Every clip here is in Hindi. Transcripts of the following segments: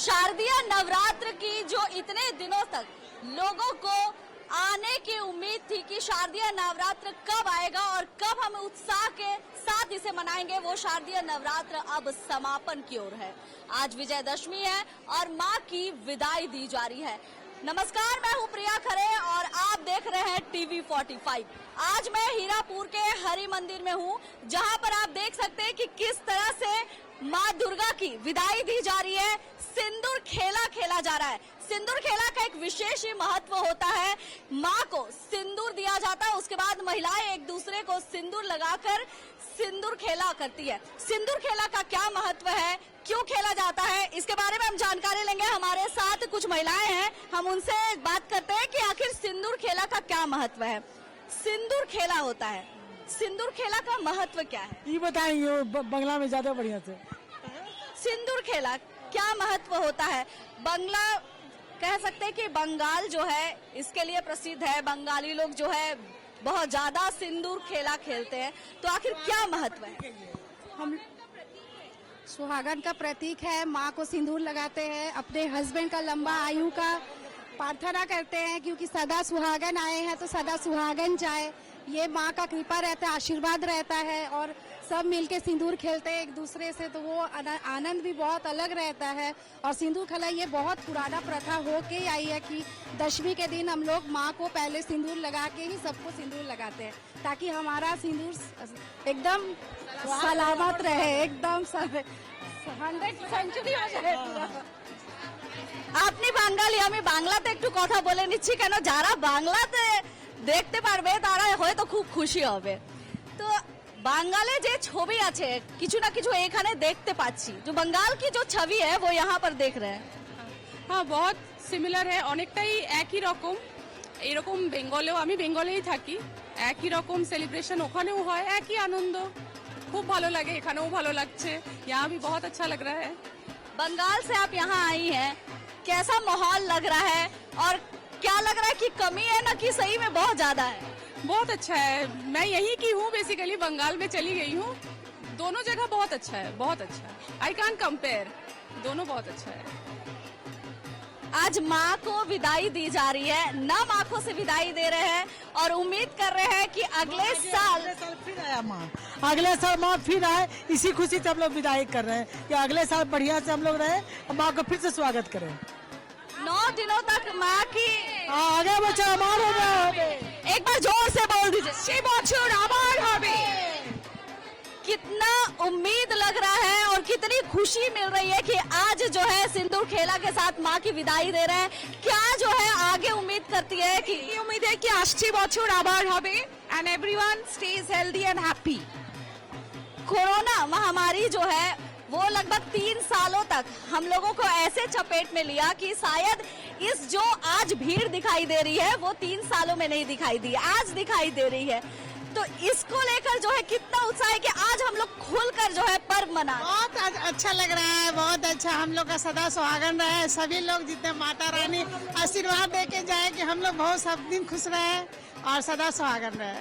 शारदीय नवरात्र की जो इतने दिनों तक लोगों को आने की उम्मीद थी कि शारदीय नवरात्र कब आएगा और कब हम उत्साह के साथ इसे मनाएंगे, वो शारदीय नवरात्र अब समापन की ओर है। आज विजयदशमी है और मां की विदाई दी जा रही है। नमस्कार, मैं हूं प्रिया खरे और आप देख रहे हैं टीवी 45। आज मैं हीरापुर के हरि मंदिर में हूं, जहां पर आप देख सकते हैं कि किस तरह से मां दुर्गा की विदाई दी जा रही है। सिंदूर खेला खेला जा रहा है। सिंदूर खेला का एक विशेष ही महत्व होता है। मां को सिंदूर दिया जाता है, उसके बाद महिलाएं एक दूसरे को सिंदूर लगाकर सिंदूर खेला करती है। सिंदूर खेला का क्या महत्व है, क्यों खेला जाता है, इसके बारे में हम जानकारी लेंगे। हमारे साथ कुछ महिलाएं हैं, हम उनसे बात करते हैं कि आखिर सिंदूर खेला का क्या महत्व है। सिंदूर खेला होता है, सिंदूर खेला का महत्व क्या है, ये बताएंगे बंगला में ज्यादा बढ़िया से। सिंदूर खेला क्या महत्व होता है। बंगला कह सकते हैं कि बंगाल जो है इसके लिए प्रसिद्ध है। बंगाली लोग जो है बहुत ज्यादा सिंदूर खेला खेलते हैं, तो आखिर क्या महत्व है। हम सुहागन का प्रतीक है। माँ को सिंदूर लगाते हैं, अपने हस्बैंड का लंबा आयु का प्रार्थना करते हैं, क्योंकि सदा सुहागन आए हैं तो सदा सुहागन जाए। ये माँ का कृपा रहता है, आशीर्वाद रहता है और सब मिलके सिंदूर खेलते हैं एक दूसरे से, तो वो आनंद भी बहुत अलग रहता है। और सिंदूर खेला ये बहुत पुराना प्रथा होके आई है कि दशमी के दिन हम लोग माँ को पहले सिंदूर लगा के ही सबको सिंदूर लगाते हैं, ताकि हमारा सिंदूर एकदम सलामत रहे, एकदम 100 सेंचुरी हो जाए पूरा। আপনি বাঙালি, আমি বাংলাতে একটু কথা বলে নিচ্ছি, কেন যারা বাংলাতে দেখতে পারবে তারা হয়তো খুব খুশি হবে। তো বাঙালে যে ছবি আছে কিছু না কিছু এখানে দেখতে পাচ্ছি, जो बंगाल की जो छवि है वो यहाँ पर देख रहे हैं। হ্যাঁ, বহুত সিমিলার है, অনেকটাই একই রকম। এরকম বেঙ্গলেও, আমি বেঙ্গলেই থাকি, একই রকম সেলিব্রেশন ওখানেও হয়, একই আনন্দ। খুব ভালো লাগে, এখানেও ভালো লাগছে। यहाँ भी बहुत अच्छा लग रहा है। बंगाल से आप यहाँ आई हैं, कैसा माहौल लग रहा है और क्या लग रहा है कि कमी है ना कि सही में बहुत ज्यादा है। बहुत अच्छा है, मैं यहीं की हूँ, बेसिकली बंगाल में चली गई हूँ। दोनों जगह बहुत अच्छा है, बहुत अच्छा है। आई कांट कंपेयर, दोनों बहुत अच्छा है। आज माँ को विदाई दी जा रही है, नम आंखों से विदाई दे रहे हैं और उम्मीद कर रहे हैं कि अगले साल फिर आया माँ, अगले साल माँ फिर आए। इसी खुशी से हम लोग विदाई कर रहे हैं कि अगले साल बढ़िया से हम लोग रहे और माँ को फिर से स्वागत करें। 9 दिनों तक माँ की आगे बच्चा हमारे एक बार जोर से बोल दीजिए, 6 बछर आबार होबे। कितना उम्मीद लग रहा है और कितनी खुशी मिल रही है कि आज जो है सिंदूर खेला के साथ माँ की विदाई दे रहे हैं। क्या जो है आगे उम्मीद करती है कि उम्मीद है कि 80 বছর আবার হবে and everyone stays healthy and happy। Corona महामारी जो है वो लगभग 3 सालों तक हम लोगों को ऐसे चपेट में लिया कि शायद इस जो आज भीड़ दिखाई दे रही है वो 3 सालों में नहीं दिखाई दी, आज दिखाई दे रही है। तो इसको लेकर जो है कितना उत्साह है कि आज हम लोग खुलकर जो है पर्व मना। बहुत अच्छा लग रहा है, बहुत अच्छा। हम लोग का सदा सुहागन रहे, सभी लोग जितने माता रानी आशीर्वाद दे के जाए कि हम लोग बहुत सब दिन खुश रहे और सदा सुहागन रहे।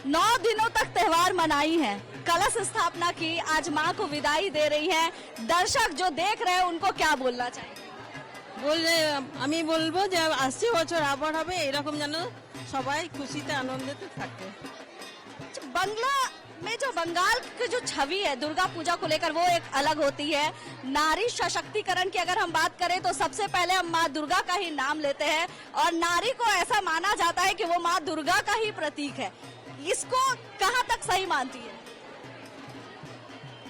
9 दिनों तक त्योहार मनाई है, कलश स्थापना की, आज माँ को विदाई दे रही है। दर्शक जो देख रहे हैं उनको क्या बोलना चाहिए। আমি বলবো যে 80 বছর আবার হবে, এরকম যেন সবাই খুশিতে আনন্দেতে থাকে। बंगला में जो बंगाल की जो छवि है दुर्गा पूजा को लेकर वो एक अलग होती है। नारी सशक्तिकरण की अगर हम बात करें तो सबसे पहले हम माँ दुर्गा का ही नाम लेते हैं और नारी को ऐसा माना जाता है कि वो माँ दुर्गा का ही प्रतीक है। इसको कहाँ तक सही मानती है।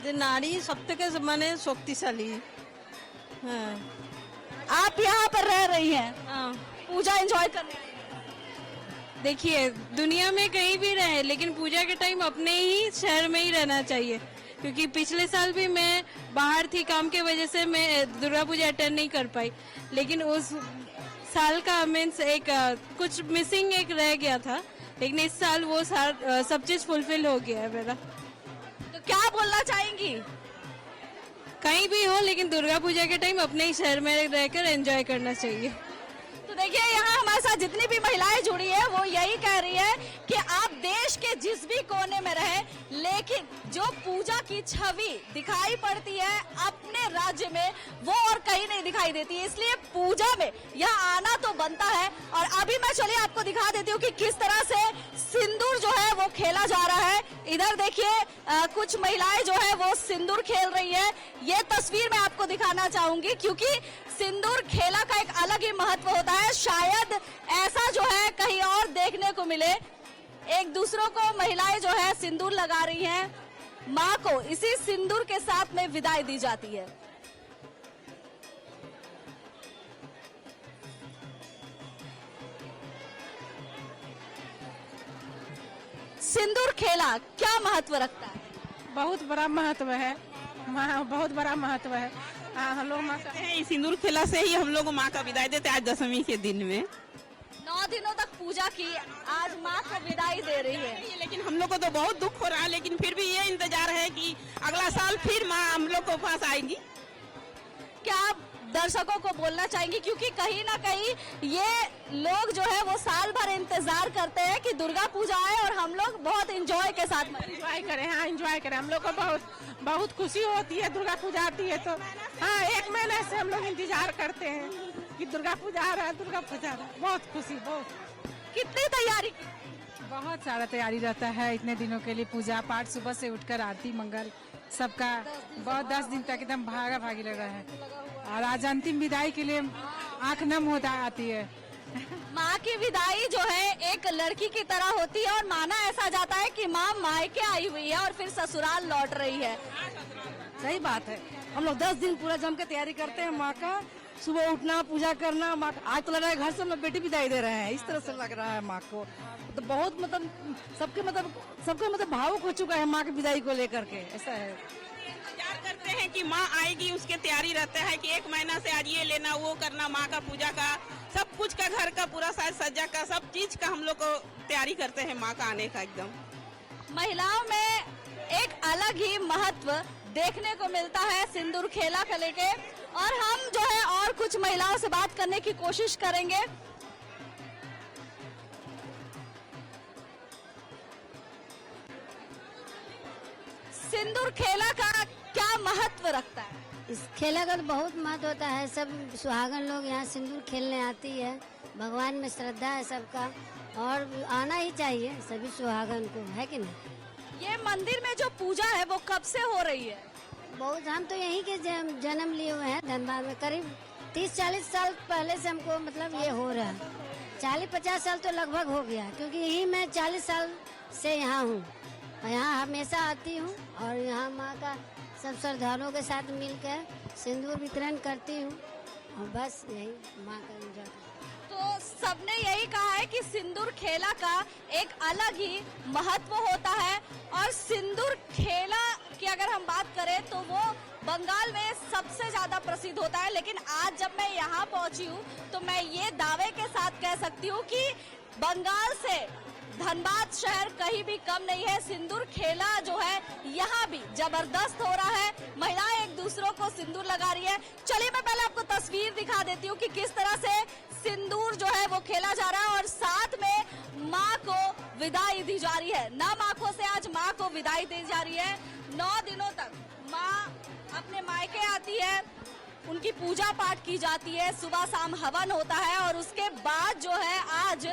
যে নারী সবথেকে মানে শক্তিশালী। হ্যাঁ, आप यहाँ पर रह रही हैं, हाँ। पूजा एंजॉय करने। देखिए, दुनिया में कहीं भी रहे लेकिन पूजा के टाइम अपने ही शहर में ही रहना चाहिए, क्योंकि पिछले साल भी मैं बाहर थी, काम के वजह से मैं दुर्गा पूजा अटेंड नहीं कर पाई। लेकिन उस साल का मीन्स एक कुछ मिसिंग एक रह गया था, लेकिन इस साल वो सब चीज फुलफिल हो गया है मेरा। तो क्या बोलना चाहेंगी। कहीं भी हो लेकिन दुर्गा पूजा के टाइम अपने ही शहर में रहकर एंजॉय करना चाहिए। तो देखिए यहाँ हमारे हमारे साथ जितनी भी महिलाएं जुड़ी है वो यही कह रही है कि आप देश के जिस भी कोने में रहे, लेकिन जो पूजा की छवि दिखाई पड़ती है अपने राज्य में वो और कहीं नहीं दिखाई देती है। इसलिए पूजा में यहाँ आना तो बनता है। और अभी मैं चलिए आपको दिखा देती हूँ कि किस तरह से सिंदूर जो है वो खेला जा रहा है। इधर देखिए कुछ महिलाएं जो है वो सिंदूर खेल रही है। ये तस्वीर मैं आपको दिखाना चाहूंगी क्योंकि सिंदूर खेला का एक अलग ही महत्व होता है। शायद ऐसा जो है कहीं और देखने को मिले। एक दूसरों को महिलाएं जो है सिंदूर लगा रही हैं। माँ को इसी सिंदूर के साथ में विदाई दी जाती है। सिंदूर खेला क्या महत्व रखता है? बहुत बड़ा महत्व है, बहुत बड़ा महत्व है। हम लोग माँ कहते हैं इस सिंदूर खेला से ही हम लोग माँ का विदाई देते आज दशमी के दिन में। 9 दिनों तक पूजा की, आज माँ को विदाई दे रही है। लेकिन हम लोग को तो बहुत दुख हो रहा है, लेकिन फिर भी ये इंतजार है कि अगला साल फिर माँ हम लोग को पास आएंगी। क्या आप दर्शकों को बोलना चाहेंगी, क्योंकि कहीं ना कहीं ये लोग जो है वो साल भर इंतजार करते हैं कि दुर्गा पूजा आए और हम लोग बहुत एंजॉय के साथ एंजॉय करें। हाँ, एंजॉय करें। हम लोग को बहुत खुशी होती है दुर्गा पूजा आती है तो। हाँ, 1 महीने से हम लोग इंतजार करते हैं कि दुर्गा पूजा आ रहा है, दुर्गा पूजा आ रहा है। बहुत खुशी, बहुत। कितनी तैयारी? बहुत सारा तैयारी रहता है इतने दिनों के लिए। पूजा पाठ सुबह से उठकर आरती मंगल सबका बहुत 10 दिन तक एकदम भागा भागी लगा है। और आज अंतिम विदाई के लिए आंख नम होता आती है। माँ की विदाई जो है एक लड़की की तरह होती है और माना ऐसा जाता है कि माँ मायके आई हुई है और फिर ससुराल लौट रही है। सही बात है। हम लोग 10 दिन पूरा जम के तैयारी करते हैं माँ का। सुबह उठना, पूजा करना। माँ आज तो लग रहा है घर से हम लोग बेटी विदाई दे रहे हैं, इस तरह से लग रहा है माँ को। तो बहुत सबके भावुक हो चुका है माँ की विदाई को लेकर के। ऐसा है, इंतजार करते हैं कि माँ आएगी, उसके तैयारी रहता है कि 1 महीना से आज ये लेना वो करना, माँ का पूजा का सब कुछ का, घर का पूरा साज सज्जा का सब चीज का हम लोग को तैयारी करते हैं माँ का आने का। एकदम महिलाओं में एक अलग ही महत्व देखने को मिलता है सिंदूर खेला को लेके। और हम जो है और कुछ महिलाओं से बात करने की कोशिश करेंगे। सिंदूर खेला का क्या महत्व रखता है? इस खेला का तो बहुत महत्व होता है। सब सुहागन लोग यहाँ सिंदूर खेलने आती है। भगवान में श्रद्धा है सबका और आना ही चाहिए सभी सुहागन को, है कि नहीं? ये मंदिर में जो पूजा है वो कब से हो रही है? बहुत, हम तो यहीं के जन्म लिए हुए हैं धनबाद में। करीब 30-40 साल पहले से हमको मतलब ये हो रहा है। 40-50 साल तो लगभग हो गया, क्योंकि यही मैं 40 साल से यहाँ हूँ। यहाँ हमेशा आती हूँ और यहाँ माँ का सब श्रद्धालुओं के साथ मिलकर सिंदूर वितरण करती हूँ और बस यही माँ का एंजॉय। तो सबने यही कहा है कि सिंदूर खेला का एक अलग ही महत्व होता है। और सिंदूर खेला की अगर हम बात करें तो वो बंगाल में सबसे ज्यादा प्रसिद्ध होता है। लेकिन आज जब मैं यहाँ पहुँची हूँ तो मैं ये दावे के साथ कह सकती हूँ कि बंगाल से धनबाद शहर कहीं भी कम नहीं है। सिंदूर खेला जो है यहाँ भी जबरदस्त हो रहा है। महिलाएं एक दूसरों को सिंदूर लगा रही है। चलिए मैं पहले आपको तस्वीर दिखा देती हूँ कि किस तरह से सिंदूर जो है वो खेला जा रहा है और साथ में माँ को विदाई दी जा रही है। नम आंखों से आज माँ को विदाई दी जा रही है। 9 दिनों तक माँ अपने मायके आती है, उनकी पूजा पाठ की जाती है, सुबह शाम हवन होता है और उसके बाद जो है आज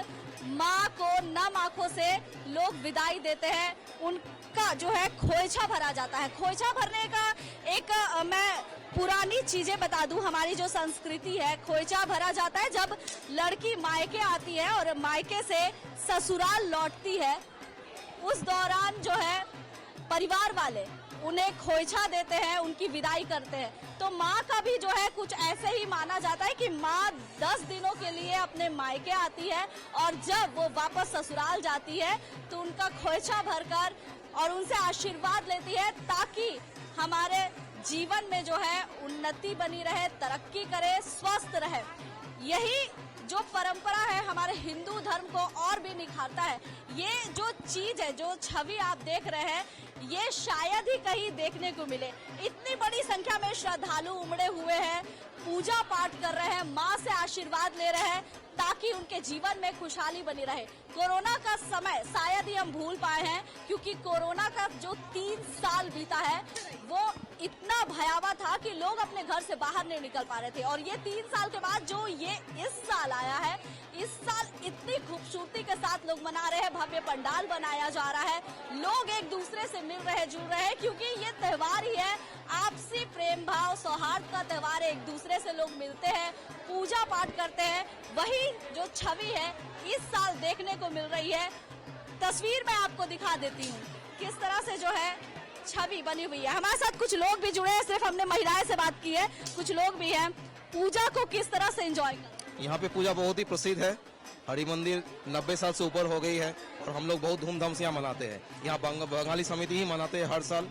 माँ को नम आंखों से लोग विदाई देते हैं। उनका जो है खोइछा भरा जाता है। खोइछा भरने का एक मैं पुरानी चीजें बता दूं, हमारी जो संस्कृति है, खोइछा भरा जाता है जब लड़की मायके आती है और मायके से ससुराल लौटती है। उस दौरान जो है परिवार वाले उन्हें खोइछा देते हैं, उनकी विदाई करते हैं। तो माँ का भी जो है कुछ ऐसे ही माना जाता है कि माँ 10 दिनों के लिए अपने मायके आती है और जब वो वापस ससुराल जाती है तो उनका खोइछा भरकर और उनसे आशीर्वाद लेती है ताकि हमारे जीवन में जो है उन्नति बनी रहे, तरक्की करे, स्वस्थ रहे। यही जो परंपरा है हमारे हिंदू धर्म को और भी निखारता है। ये जो चीज है, जो छवि आप देख रहे हैं, ये शायद ही कहीं देखने को मिले। इतनी बड़ी संख्या में श्रद्धालु उमड़े हुए हैं, पूजा पाठ कर रहे हैं, माँ से आशीर्वाद ले रहे हैं ताकि उनके जीवन में खुशहाली बनी रहे। कोरोना का समय शायद ही हम भूल पाए हैं, क्योंकि कोरोना का जो 3 साल बीता है वो इतना भयावह था कि लोग अपने घर से बाहर नहीं निकल पा रहे थे। और ये 3 साल के बाद जो ये इस साल आया है, इस साल इतनी खूबसूरती के साथ लोग मना रहे हैं, भव्य पंडाल बनाया जा रहा है, लोग एक दूसरे से मिल रहे जुड़ रहे हैं, क्योंकि ये त्योहार ही है आपसी प्रेम भाव सौहार्द का त्योहार है। एक दूसरे से लोग मिलते हैं, पूजा पाठ करते हैं। वही जो छवि है इस साल देखने को मिल रही है। तस्वीर मैं आपको दिखा देती हूँ किस तरह से जो है छवि बनी हुई है। हमारे साथ कुछ लोग भी जुड़े हैं, सिर्फ हमने महिलाएं से बात की है, कुछ लोग भी हैं। पूजा को किस तरह से एंजॉय कर? यहाँ पे पूजा बहुत ही प्रसिद्ध है। हरि मंदिर 90 साल से ऊपर हो गई है और हम लोग बहुत धूमधाम से यहाँ मनाते हैं। यहाँ बंगाली समिति ही मनाते हैं हर साल,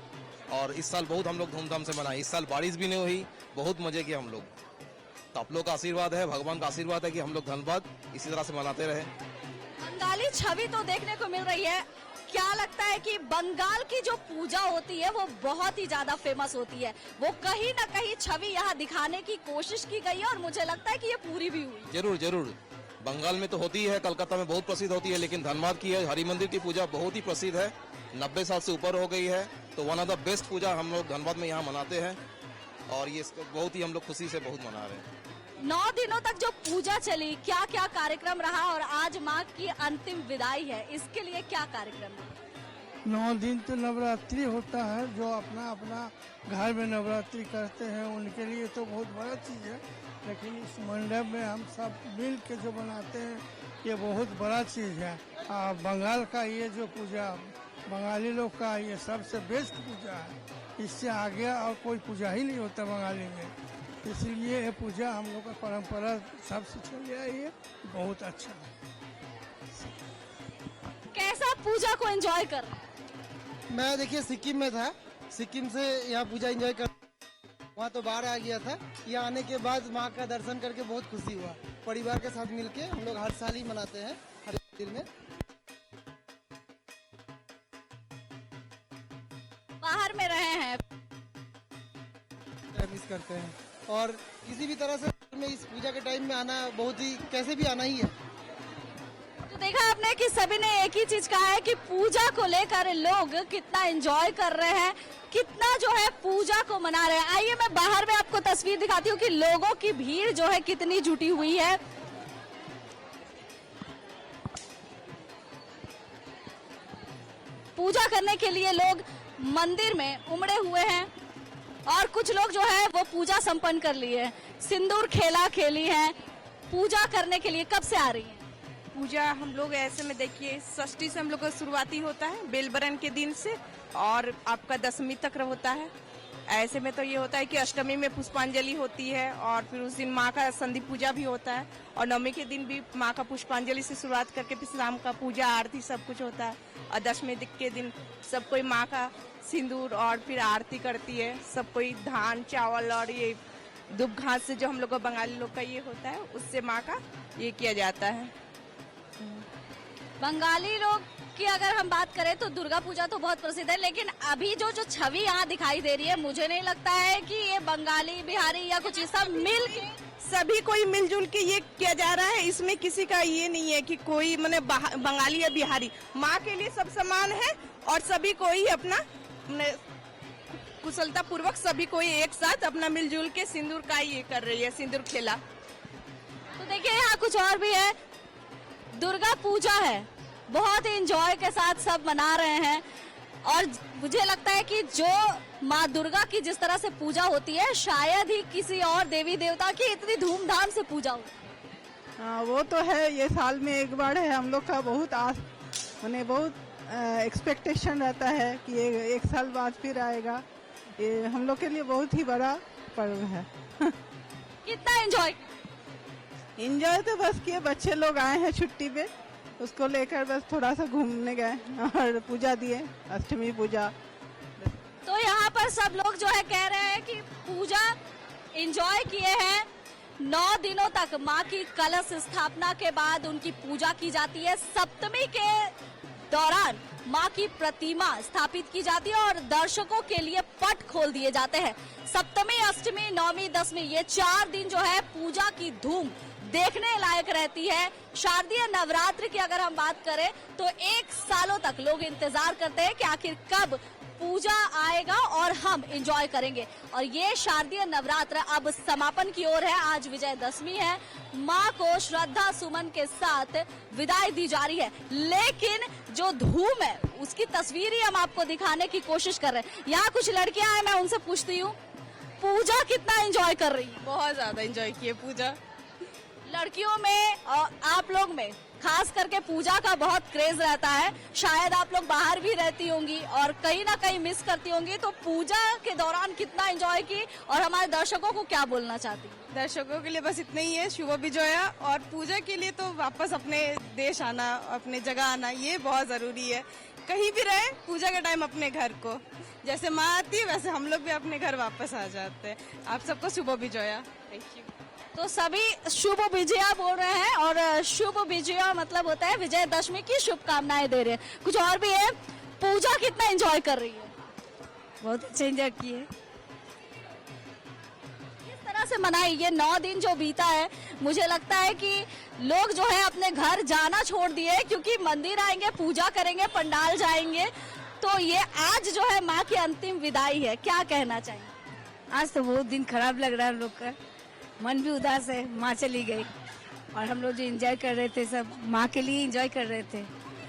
और इस साल बहुत हम लोग धूमधाम से मनाए। इस साल बारिश भी नहीं हुई, बहुत मजे किए हम लोग। तो आप लोग का आशीर्वाद है, भगवान का आशीर्वाद है कि हम लोग धन्यवाद इसी तरह से मनाते रहे। बंगाली छवि तो देखने को मिल रही है। क्या लगता है कि बंगाल की जो पूजा होती है वो बहुत ही ज्यादा फेमस होती है, वो कहीं ना कहीं छवि यहाँ दिखाने की कोशिश की गई है और मुझे लगता है कि ये पूरी भी हुई। जरूर जरूर, बंगाल में तो होती है, कलकत्ता में बहुत प्रसिद्ध होती है, लेकिन धनबाद की है हरि मंदिर की पूजा बहुत ही प्रसिद्ध है। 90 साल से ऊपर हो गई है, तो वन ऑफ द बेस्ट पूजा हम लोग धनबाद में यहाँ मनाते हैं और ये बहुत ही हम लोग खुशी से बहुत मना रहे हैं। 9 दिनों तक जो पूजा चली, क्या क्या कार्यक्रम रहा और आज माँ की अंतिम विदाई है, इसके लिए क्या कार्यक्रम है? 9 दिन तो नवरात्रि होता है, जो अपना अपना घर में नवरात्रि करते हैं उनके लिए तो बहुत बड़ा चीज़ है, लेकिन इस मंडप में हम सब मिल के जो बनाते हैं ये बहुत बड़ा चीज़ है। बंगाल का ये जो पूजा, बंगाली लोग का ये सबसे बेस्ट पूजा है, इससे आगे और कोई पूजा ही नहीं होता बंगाली में, इसलिए ये पूजा हम लोग का परंपरा सबसे चली आई है, बहुत अच्छा है। कैसा पूजा को एंजॉय कर रहे हैं? मैं देखिए सिक्किम में था, सिक्किम से यहाँ पूजा एंजॉय कर, वहाँ तो बाहर आ गया था। यहाँ आने के बाद माँ का दर्शन करके बहुत खुशी हुआ। परिवार के साथ मिलके हम लोग हर साल ही मनाते हैं हर दिन में। बाहर में रहे हैं, मिस करते हैं और किसी भी तरह से में इस पूजा के टाइम में आना बहुत ही, कैसे भी आना ही है। तो देखा आपने कि सभी ने एक ही चीज कहा है कि पूजा को लेकर लोग कितना एंजॉय कर रहे हैं, कितना जो है पूजा को मना रहे हैं। आइए मैं बाहर में आपको तस्वीर दिखाती हूँ कि लोगों की भीड़ जो है कितनी जुटी हुई है। पूजा करने के लिए लोग मंदिर में उमड़े हुए हैं और कुछ लोग जो है वो पूजा संपन्न कर लिए हैं, सिंदूर खेला खेली है। पूजा करने के लिए कब से आ रही है? पूजा हम लोग ऐसे में देखिए षष्ठी से हम लोग का शुरुआती होता है, बेलबरन के दिन से, और आपका 10वीं तक होता है। ऐसे में तो ये होता है कि अष्टमी में पुष्पांजलि होती है और फिर उस दिन माँ का संधि पूजा भी होता है, और 9वीं के दिन भी माँ का पुष्पांजलि से शुरुआत करके फिर शाम का पूजा आरती सब कुछ होता है, और 10वीं के दिन सब कोई माँ का सिंदूर और फिर आरती करती है। सब कोई धान चावल और ये दुब घास से जो हम लोग का बंगाली लोग का ये होता है, उससे माँ का ये किया जाता है। बंगाली लोग की अगर हम बात करें तो दुर्गा पूजा तो बहुत प्रसिद्ध है, लेकिन अभी जो छवि यहाँ दिखाई दे रही है, मुझे नहीं लगता है कि ये बंगाली बिहारी या कुछ सब मिल के, सभी कोई मिलजुल के ये किया जा रहा है। इसमें किसी का ये नहीं है कि कोई मैंने बंगाली या बिहारी, माँ के लिए सब समान है और सभी को ही अपना कुशलता पूर्वक सभी कोई एक साथ अपना मिलजुल के सिंदूर का ये कर रही है, सिंदूर खेला। तो देखिए यहाँ कुछ और भी है। दुर्गा पूजा है, बहुत ही एंजॉय के साथ सब मना रहे हैं और मुझे लगता है कि जो माँ दुर्गा की जिस तरह से पूजा होती है, शायद ही किसी और देवी देवता की इतनी धूमधाम से पूजा हो। हाँ वो तो है, ये साल में एक बार है। हम लोग का बहुत माने बहुत एक्सपेक्टेशन रहता है कि ये एक साल बाद फिर आएगा। ये हम लोग के लिए बहुत ही बड़ा पर्व है। कितना एंजॉय तो बस किए, बच्चे लोग आए हैं छुट्टी पे, उसको लेकर बस थोड़ा सा घूमने गए और पूजा दिए, अष्टमी पूजा। तो यहाँ पर सब लोग जो है कह रहे हैं कि पूजा एंजॉय किए हैं। 9 दिनों तक माँ की कलश स्थापना के बाद उनकी पूजा की जाती है। सप्तमी के दौरान माँ की प्रतिमा स्थापित की जाती है और दर्शकों के लिए पट खोल दिए जाते हैं। सप्तमी, अष्टमी, 9वीं, 10वीं ये 4 दिन जो है पूजा की धूम देखने लायक रहती है। शारदीय नवरात्र की अगर हम बात करें तो 1 सालों तक लोग इंतजार करते हैं कि आखिर कब पूजा आएगा और हम एंजॉय करेंगे। और ये शारदीय नवरात्र अब समापन की ओर है। आज विजयदशमी है। माँ को श्रद्धा सुमन के साथ विदाई दी जा रही है, लेकिन जो धूम है उसकी तस्वीर ही हम आपको दिखाने की कोशिश कर रहे हैं। यहाँ कुछ लड़कियां हैं, मैं उनसे पूछती हूँ पूजा कितना एंजॉय कर रही है? बहुत ज्यादा एंजॉय किए पूजा। लड़कियों में और आप लोग में खास करके पूजा का बहुत क्रेज रहता है। शायद आप लोग बाहर भी रहती होंगी और कहीं ना कहीं मिस करती होंगी, तो पूजा के दौरान कितना एंजॉय की और हमारे दर्शकों को क्या बोलना चाहती हैं? दर्शकों के लिए बस इतना ही है, शुभ विजया। और पूजा के लिए तो वापस अपने देश आना, अपने जगह आना, ये बहुत जरूरी है। कहीं भी रहे, पूजा के टाइम अपने घर को, जैसे माँ आती है वैसे हम लोग भी अपने घर वापस आ जाते हैं। आप सबको शुभ विजया। Thank you. तो सभी शुभ विजया बोल रहे हैं और शुभ विजया मतलब होता है विजयदशमी की शुभकामनाएं दे रहे हैं। कुछ और भी है, पूजा कितना एंजॉय कर रही है? बहुत अच्छा एंजॉय किए। किस तरह से मनाई ये 9 दिन जो बीता है? मुझे लगता है कि लोग जो है अपने घर जाना छोड़ दिए, क्योंकि मंदिर आएंगे, पूजा करेंगे, पंडाल जाएंगे। तो ये आज जो है माँ की अंतिम विदाई है, क्या कहना चाहिए? आज तो बहुत दिन खराब लग रहा है हम लोग का, मन भी उदास है। माँ चली गई और हम लोग जो एंजॉय कर रहे थे सब माँ के लिए एंजॉय कर रहे थे।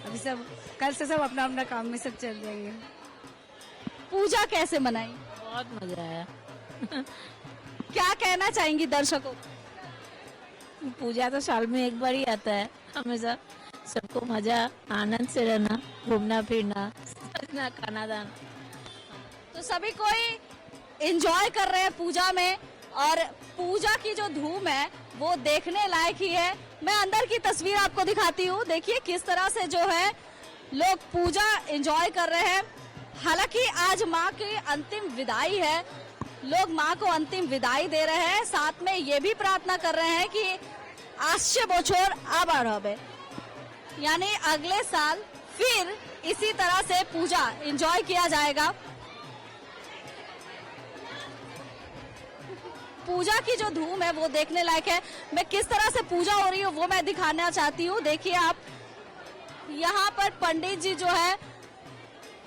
अभी सब कल से सब अपना अपना काम में सब चल जाएंगे। पूजा कैसे मनाई? बहुत मजा आया। क्या कहना चाहेंगी दर्शकों? पूजा तो साल में एक बार ही आता है। हमेशा सबको मजा, आनंद से रहना, घूमना फिरना, खाना दाना। तो सभी कोई एंजॉय कर रहे हैं पूजा में और पूजा की जो धूम है वो देखने लायक ही है। मैं अंदर की तस्वीर आपको दिखाती हूँ। देखिए किस तरह से जो है लोग पूजा एंजॉय कर रहे हैं। हालांकि आज माँ की अंतिम विदाई है, लोग माँ को अंतिम विदाई दे रहे हैं। साथ में ये भी प्रार्थना कर रहे हैं कि आशे बोछोर आबार होबे, यानी अगले साल फिर इसी तरह से पूजा एंजॉय किया जाएगा। पूजा की जो धूम है वो देखने लायक है। मैं किस तरह से पूजा हो रही है वो मैं दिखाना चाहती हूँ। देखिए आप, यहाँ पर पंडित जी जो है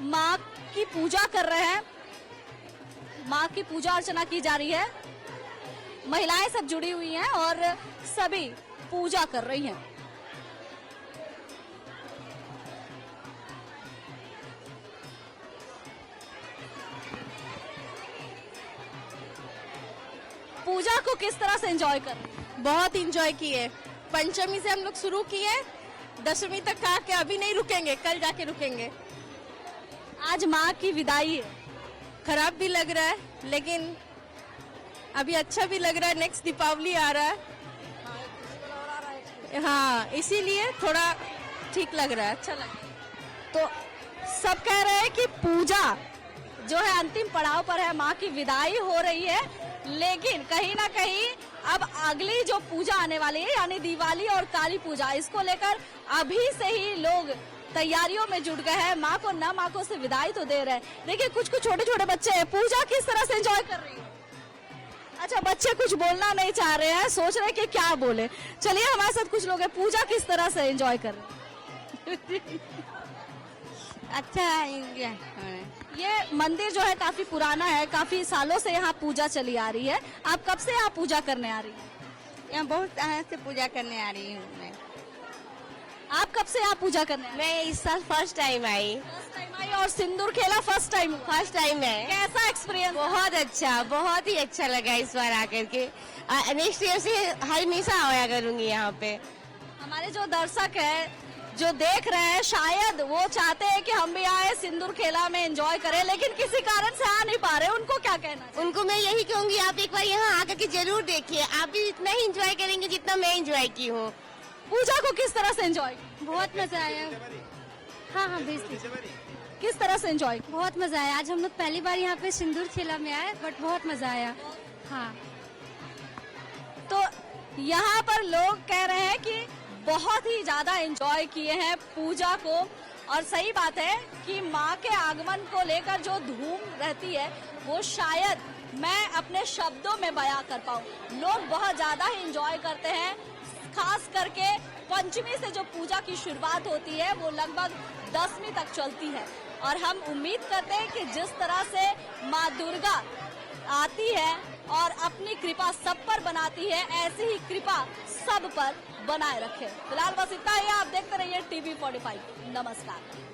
माँ की पूजा कर रहे हैं। माँ की पूजा अर्चना की जा रही है। महिलाएं सब जुड़ी हुई हैं और सभी पूजा कर रही हैं। पूजा को किस तरह से एंजॉय कर? बहुत इंजॉय किए। पंचमी से हम लोग शुरू किए, 10वीं तक का के अभी नहीं रुकेंगे, कल जाके रुकेंगे। आज माँ की विदाई है, खराब भी लग रहा है लेकिन अभी अच्छा भी लग रहा है। नेक्स्ट दीपावली आ रहा है, हाँ, इसीलिए थोड़ा ठीक लग रहा है, अच्छा लग रहा है। तो सब कह रहे हैं कि पूजा जो है अंतिम पड़ाव पर है, माँ की विदाई हो रही है, लेकिन कहीं ना कहीं अब अगली जो पूजा आने वाली है यानी दिवाली और काली पूजा, इसको लेकर अभी से ही लोग तैयारियों में जुट गए हैं। माँ को न माँ को से विदाई तो दे रहे हैं। देखिए कुछ कुछ छोटे छोटे बच्चे हैं, पूजा किस तरह से एंजॉय कर रही है? अच्छा, बच्चे कुछ बोलना नहीं चाह रहे हैं, सोच रहे हैं कि क्या बोले। चलिए हमारे साथ कुछ लोग हैं, पूजा किस तरह से एंजॉय कर रहे हैं? अच्छा एंजॉय। ये मंदिर जो है काफी पुराना है, काफी सालों से यहाँ पूजा चली आ रही है। आप कब से यहाँ पूजा करने आ रही हैं? यहाँ बहुत तरह से पूजा करने आ रही हूँ मैं। आप कब से यहाँ पूजा करने? मैं इस साल फर्स्ट टाइम आई। और सिंदूर खेला फर्स्ट टाइम? फर्स्ट टाइम है। कैसा एक्सपीरियंस? बहुत अच्छा, बहुत ही अच्छा लगा इस बार आकर के। नेक्स्ट ईयर से हमेशा आया करूंगी यहाँ पे। हमारे जो दर्शक है जो देख रहे हैं, शायद वो चाहते हैं कि हम भी आए, सिंदूर खेला में एंजॉय करें, लेकिन किसी कारण से आ नहीं पा रहे। उनको क्या कहना है? उनको मैं यही कहूंगी, आप एक बार यहाँ आकर के जरूर देखिए, आप भी इतना ही एंजॉय करेंगे जितना मैं एंजॉय की हूँ। पूजा को किस तरह से एंजॉय? बहुत मजा आया। हाँ हाँ, भेज दीजिए। किस तरह से एंजॉय? बहुत मजा आया। आज हम लोग पहली बार यहाँ पे सिंदूर खेला में आए, बट बहुत मजा आया। हाँ, तो यहाँ पर लोग कह रहे हैं कि बहुत ही ज्यादा एंजॉय किए हैं पूजा को। और सही बात है कि माँ के आगमन को लेकर जो धूम रहती है वो शायद मैं अपने शब्दों में बयां कर पाऊँ। लोग बहुत ज्यादा ही एंजॉय करते हैं। खास करके पंचमी से जो पूजा की शुरुआत होती है वो लगभग 10वीं तक चलती है। और हम उम्मीद करते हैं कि जिस तरह से माँ दुर्गा आती है और अपनी कृपा सब पर बनाती है, ऐसी ही कृपा सब पर बनाए रखे। फिलहाल बस इतना ही। आप देखते रहिए TV45। नमस्कार।